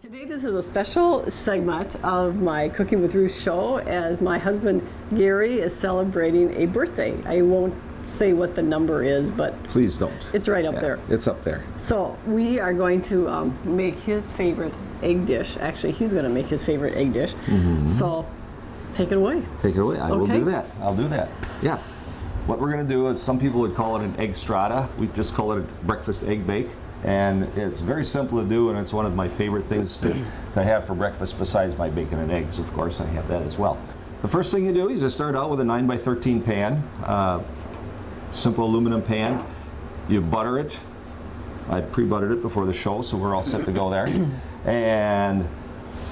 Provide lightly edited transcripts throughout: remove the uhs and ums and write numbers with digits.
Today this is a special segment of my Cooking with Ruth show as my husband Gary is celebrating a birthday. I won't say what the number is, but please don't. It's right up there. It's up there. So we are going to make his favorite egg dish. Actually, he's going to make his favorite egg dish. So take it away. Take it away. I will do that. I'll do that. Yeah. What we're going to do is, some people would call it an egg strata. We just call it a breakfast egg bake. And it's very simple to do, and it's one of my favorite things to have for breakfast besides my bacon and eggs. Of course, I have that as well. The first thing you do is you start out with a 9x13 pan, simple aluminum pan. You butter it. I pre-buttered it before the show, so we're all set to go there. And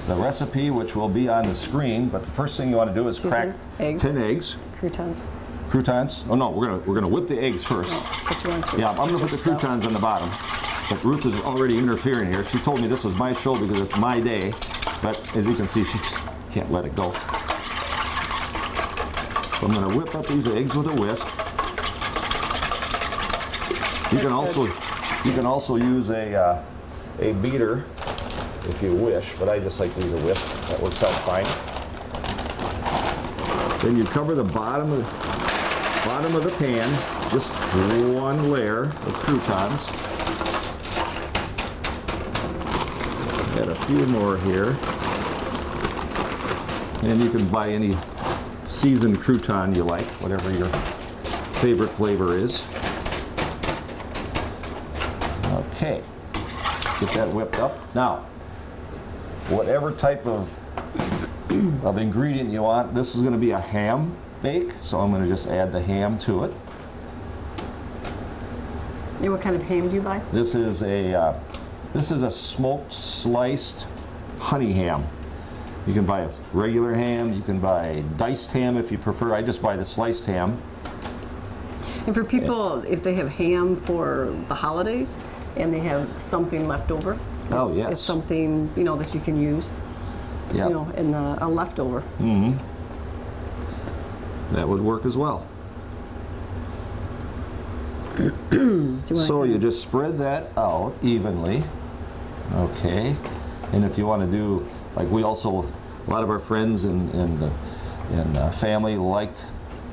the recipe, which will be on the screen, but the first thing you want to do is crack 10 eggs. Croutons. Croutons? Oh no, we're gonna whip the eggs first. Yeah, I'm gonna put the croutons on the bottom. But Ruth is already interfering here. She told me this was my show because it's my day. But as you can see, she just can't let it go. So I'm going to whip up these eggs with a whisk. You can also use a beater if you wish, but I just like to use a whisk. That works out fine. Then you cover the bottom of the pan, just one layer of croutons. Add a few more here. And you can buy any seasoned crouton you like, whatever your favorite flavor is. Okay, get that whipped up. Now, whatever type of ingredient you want, this is going to be a ham bake, so I'm going to just add the ham to it. And what kind of ham do you buy? This is a smoked sliced honey ham. You can buy a regular ham, you can buy diced ham if you prefer. I just buy the sliced ham. And for people, if they have ham for the holidays and they have something left over, it's something that you can use. In a leftover. That would work as well. So you just spread that out evenly. Okay, and if you want to do, like a lot of our friends and family like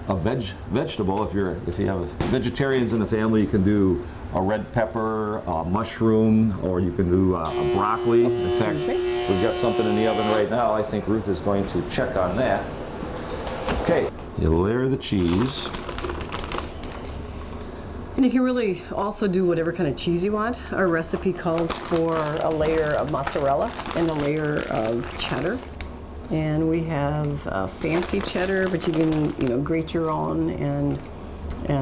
a vegetable. If you have vegetarians in the family, you can do a red pepper, a mushroom, or you can do a broccoli. In fact, we've got something in the oven right now. I think Ruth is going to check on that. Okay, you layer the cheese. And you can really also do whatever kind of cheese you want. Our recipe calls for a layer of mozzarella and a layer of cheddar. And we have fancy cheddar, but you can grate your own and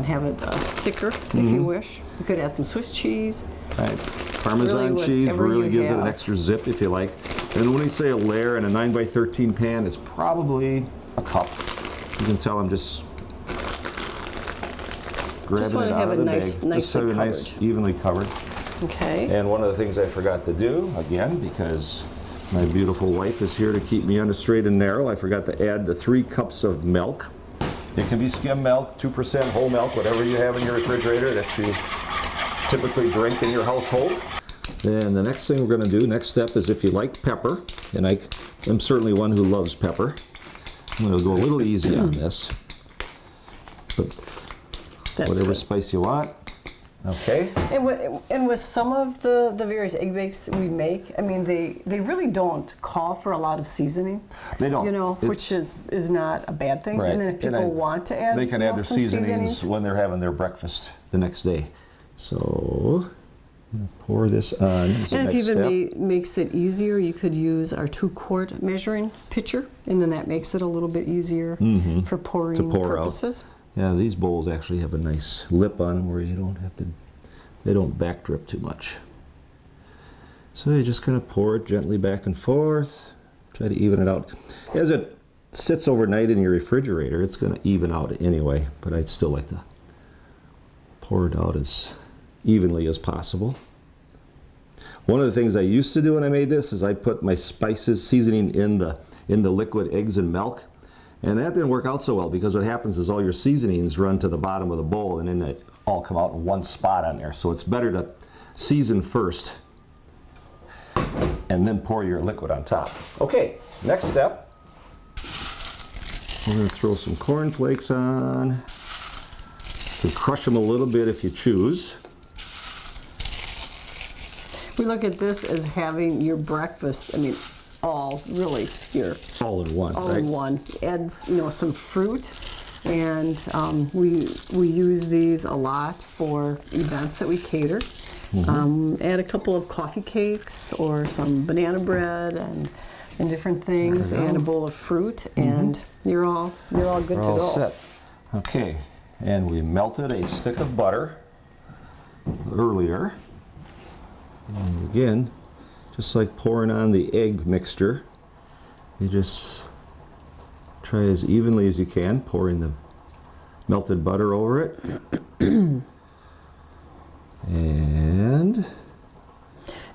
have it thicker if you wish. You could add some Swiss cheese. Right. Parmesan cheese really gives it an extra zip if you like. And when we say a layer in a 9x13 pan, it's probably a cup. You can tell I'm just grabbing it out of the bag. Just so nice, evenly covered. Okay. And one of the things I forgot to do, again, because my beautiful wife is here to keep me on the straight and narrow, I forgot to add the 3 cups of milk. It can be skim milk, 2% whole milk, whatever you have in your refrigerator that you typically drink in your household. And the next thing we're going to do, next step, is if you like pepper, and I am certainly one who loves pepper, I'm going to go a little easy on this. But whatever spice you want. Okay. And with some of the various egg bakes we make, I mean, they really don't call for a lot of seasoning. They don't. Which is not a bad thing. Right. And then if people want to add, they can add their some seasonings when they're having their breakfast the next day. So pour this on as the next step. And if even makes it easier, you could use our 2-quart measuring pitcher, and then that makes it a little bit easier for pouring purposes. Out. Yeah, these bowls actually have a nice lip on them where you don't have to, they don't back drip too much. So you just kind of pour it gently back and forth, try to even it out. As it sits overnight in your refrigerator, it's going to even out anyway, but I'd still like to pour it out as evenly as possible. One of the things I used to do when I made this is I put my spices, seasoning in the liquid eggs and milk. And that didn't work out so well because what happens is all your seasonings run to the bottom of the bowl and then they all come out in one spot on there. So it's better to season first and then pour your liquid on top. Okay, next step. We're going to throw some corn flakes on. You can crush them a little bit if you choose. We look at this as having your breakfast, I mean, all really here. All in one, All right? in one. Add, some fruit, and we use these a lot for events that we cater. Add a couple of coffee cakes or some banana bread and different things, and a bowl of fruit, and you're all good We're to all go. set. Okay, and we melted a stick of butter earlier. And again, just like pouring on the egg mixture, you just try as evenly as you can, pouring the melted butter over it. And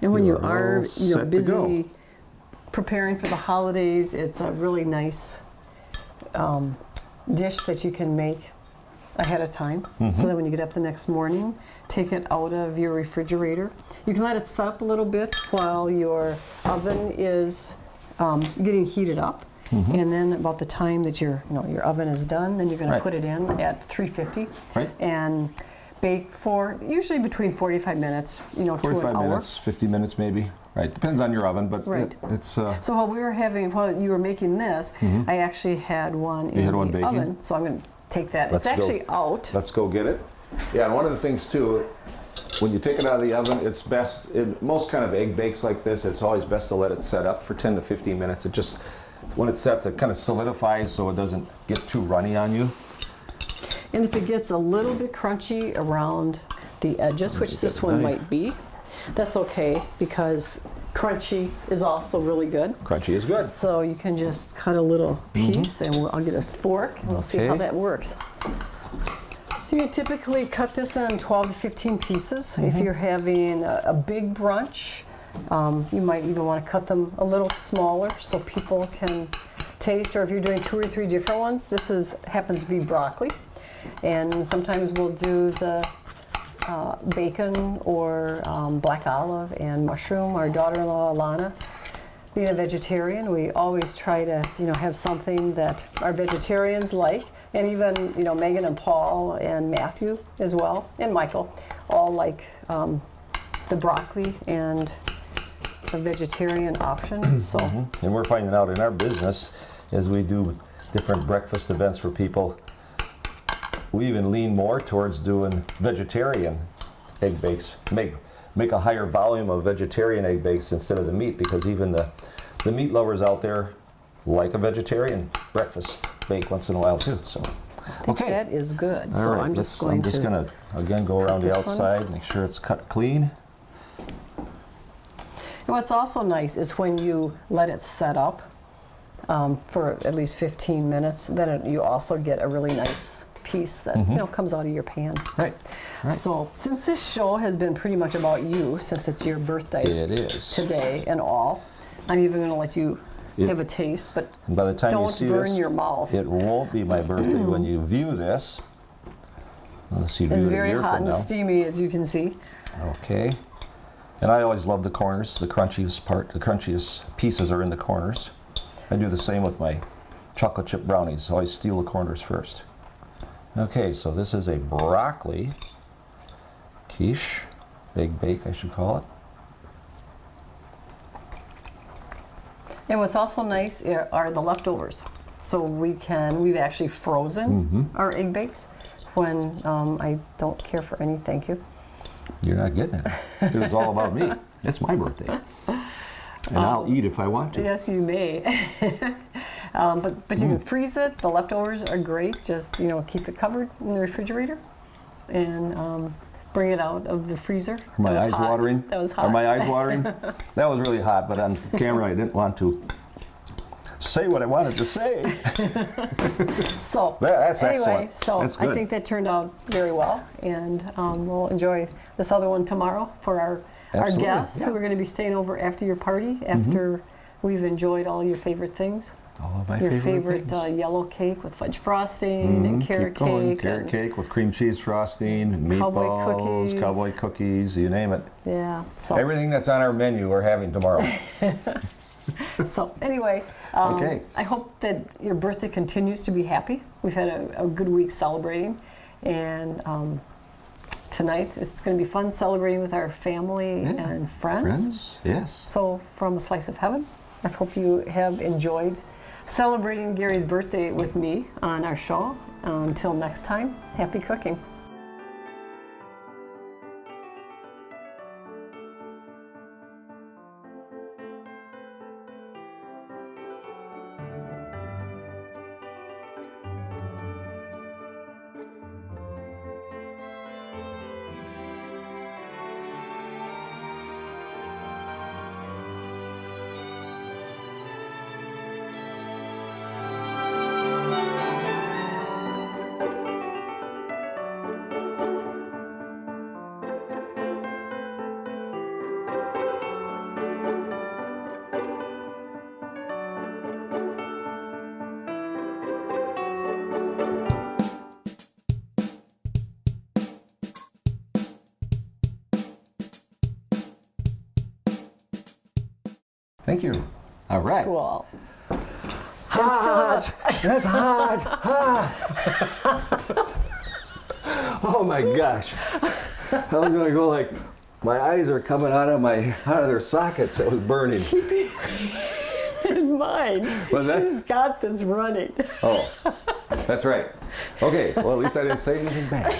And when you You're are all set to go. busy preparing for the holidays, it's a really nice dish that you can make ahead of time, so that when you get up the next morning, take it out of your refrigerator. You can let it set up a little bit while your oven is getting heated up, and then about the time that your oven is done, then you're going Right. to put it in at 350 Right. and bake for usually between 45 minutes, to an 45 hour. minutes, 50 minutes maybe. Right, depends on your oven, but Right. it's So while you were making this, I actually had one in had one the baking? oven, so I'm going to take that. Let's It's go. actually out. Let's go get it. Yeah, and one of the things too, when you take it out of the oven, it's best, in most kind of egg bakes like this, it's always best to let it set up for 10 to 15 minutes. It just, when it sets, it kind of solidifies so it doesn't get too runny on you. And if it gets a little bit crunchy around the edges, which this one might be, that's okay, because crunchy is also really good. Crunchy is good. So you can just cut a little piece, and I'll get a fork, and we'll see how Okay. that works. You can typically cut this in 12 to 15 pieces. If you're having a big brunch, you might even want to cut them a little smaller so people can taste, or if you're doing 2 or 3 different ones, happens to be broccoli. And sometimes we'll do the bacon or black olive and mushroom. Our daughter-in-law, Alana, being a vegetarian, we always try to, have something that our vegetarians like. And even, Megan and Paul and Matthew as well, and Michael, all like the broccoli and the vegetarian option. So, And we're finding out in our business, as we do different breakfast events for people, we even lean more towards doing vegetarian egg bakes. Make a higher volume of vegetarian egg bakes instead of the meat, because even the meat lovers out there like a vegetarian breakfast bake once in a while too. So, I think that is good. All So right, I'm just going I'm just to. gonna again go around the this one. outside, make sure it's cut clean. And what's also nice is when you let it set up for at least 15 minutes, then you also get a really nice piece that comes out of your pan. Right. So since this show has been pretty much about you, since it's your birthday It is. today and all, I'm even going to let you Yeah. have a taste, but And by the time you don't see burn this, your mouth. it won't be my birthday when you view this. Unless you view It's it a very year hot from and now. steamy, as you can see. Okay. And I always love the corners. The crunchiest pieces are in the corners. I do the same with my chocolate chip brownies. I always steal the corners first. Okay, so this is a broccoli quiche, egg bake I should call it. And what's also nice are the leftovers. So we've actually frozen our egg bakes when I don't care for any, thank you. You're not getting it. It's all about me. It's my birthday. And I'll eat if I want to. Yes, you may. But you can freeze it. The leftovers are great. Just keep it covered in the refrigerator, and bring it out of the freezer. Are my That was eyes hot. watering? That was hot. Are my eyes watering? That was really hot, but on camera I didn't want to say what I wanted to say. So That's anyway, excellent. so That's I good. think that turned out very well, and we'll enjoy this other one tomorrow for our Absolutely, guests yeah. who are going to be staying over after your party, after we've enjoyed all your favorite things. All of my Your favorite favorite things. yellow cake with fudge frosting and carrot Keep going. cake. Carrot and- cake with cream cheese frosting, and Cowboy meatballs, cookies. cowboy cookies, you name it. Yeah. So, Everything that's on our menu we're having tomorrow. so anyway, Okay. I hope that your birthday continues to be happy. We've had a good week celebrating, and tonight it's going to be fun celebrating with our family and Friends? Yes. So, from a slice of heaven, I hope you have enjoyed celebrating Gary's birthday with me on our show. Until next time, happy cooking. Thank you. All right. Cool. Hot. That's hot. Hot. Oh my gosh. I was gonna go like, my eyes are coming out of their sockets. It was burning. In mine. Was that- She's got this running. Oh, that's right. Okay. Well, at least I didn't say anything bad.